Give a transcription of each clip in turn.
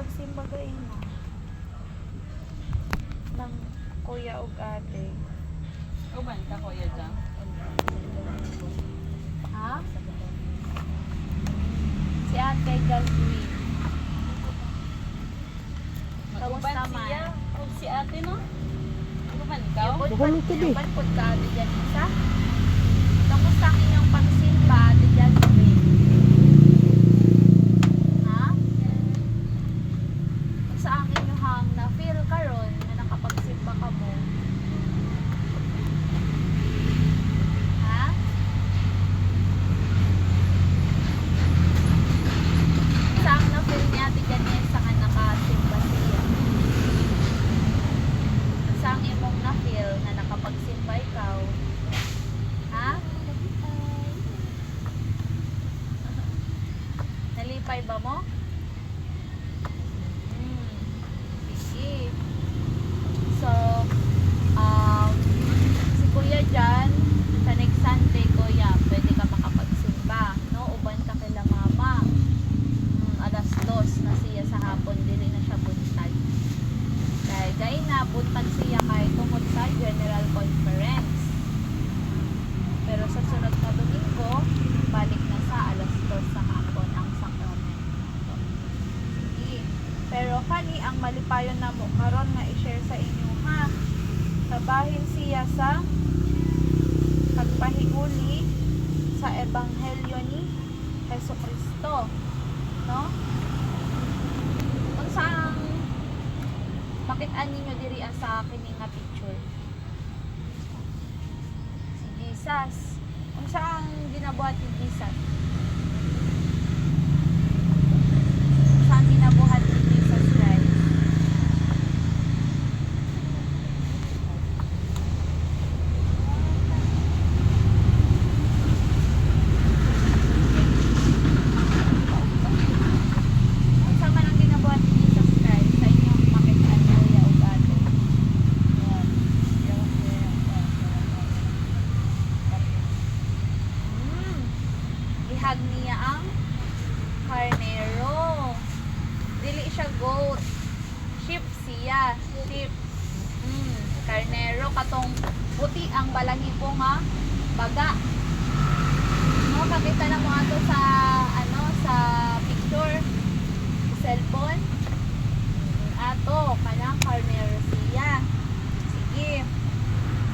nakapagsimba gayon na ng kuya o ate. Uban ka kuya dyan. Ha? Si ate Galwin. Kamusta Uban man? siya. O si ate no? Uban ka? Yuban po ka ate Janisa. Kamusta ang inyong pagsimba ate Galwin? Ha? Sa ang inyong na-feel karon na nakapagsimba ka mo? Ha? Saan na-feel ni ate Janisa nga nakasimba siya? Saan imong na-feel na nakapagsimba ikaw? Ha? Nalipay ba mo? Sige. So, si Kuya dyan, sa next Sunday, Kuya, pwede ka makapagsimba. No? Uban ka kila mama. Alas 2 na siya sa hapon, dili na siya buntag. Dahil gay na, buntag siya kay tungod sa General Conference. Pero sa sunod na Domingo, balik na sa alas 2 sa hapon ang sakramento. Sige. Pero kani ang malipayon na mo karon nga i-share sa inyo ha. Kabahin siya sa pagpahiuli sa ebanghelyo ni Jesucristo. No? Kung saan makitaan ninyo diri sa kini nga picture. Si Jesus. Kung saan ginabuhat ni Jesus? Saan ginabuhat ni Jesus Christ? Kung saan man ang ginabuhat ni Jesus Christ sa inyong makitaan kuya o ate? Ihag niya ang karnero. Dili siya goat. Sheep siya. Sheep. Karnero katong puti ang balahibo nga baga. No, kakita na mo ato sa sa picture sa cellphone. Ato kanang karnero siya. Sige.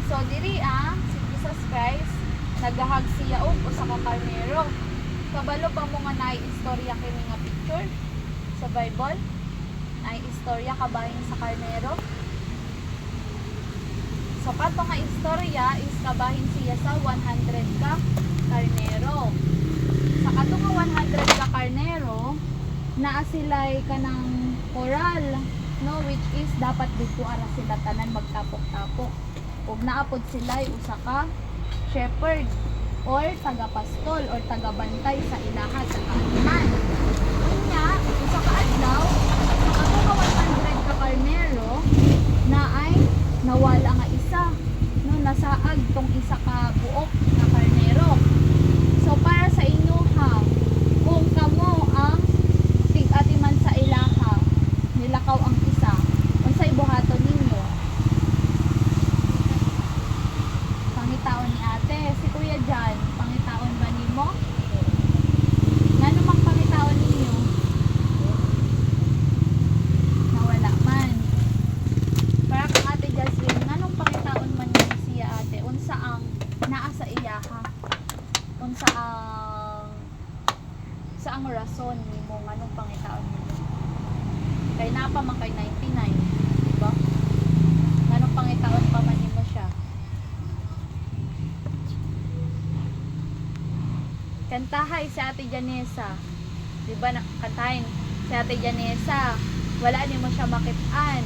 So diri si Jesus Christ nagahag siya og usa ka karnero. Kabalo pa mo nga naay istorya kini nga picture sa Bible? Naay istorya kabahin sa karnero. So kato nga istorya is kabahin siya sa 100 ka karnero. Sa kato nga 100 ka karnero, naa sila'y kanang koral, no, which is dapat dito ara sila tanan magtapok-tapok. Ug naapod sila'y usa ka shepherd or tagapastol or tagabantay sa ilaha sa kaaniman. Unya, usa ka adlaw, sa kato nga 100 ka karnero na ay nawala nga isa, no, nasaag tong isa ka buok na karnero. So para sa inyo ha, kung kamo ang tig-atiman sa ilaha, nilakaw ang isa, unsay buhaton ninyo? Pangitaon ni ate, si Kuya Jan, pangitaon ba nimo? Ngano mang pangitaon ninyo? Nawala man. Para kang ate Jasmine, nganong pangitaon man niyo siya ate? Unsa ang naa sa iyaha? Unsa ang rason nimo nganong pangitaon ninyo? Kay napa man kay 99, di ba? Nganong pangitaon pa man nimo siya? Kantahay si ate Janessa. Di ba kantahin si ate Janessa? Wala nimo siya makitaan.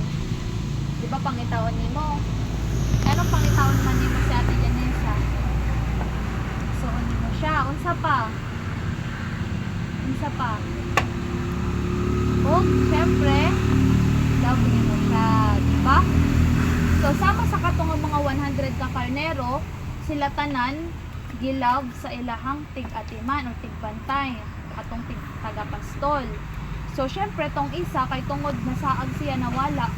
Di ba pangitaon nimo? Anong pangitaon man nimo si ate Janessa? So nimo siya. Unsa pa? Unsa pa? O, syempre, love nimo siya. Di ba? So sama sa katong mga 100 ka karnero, sila tanan gilab sa ilahang tig-atiman o tigbantay atong tagapastol. So syempre tong isa kay tungod nasaag siya nawala,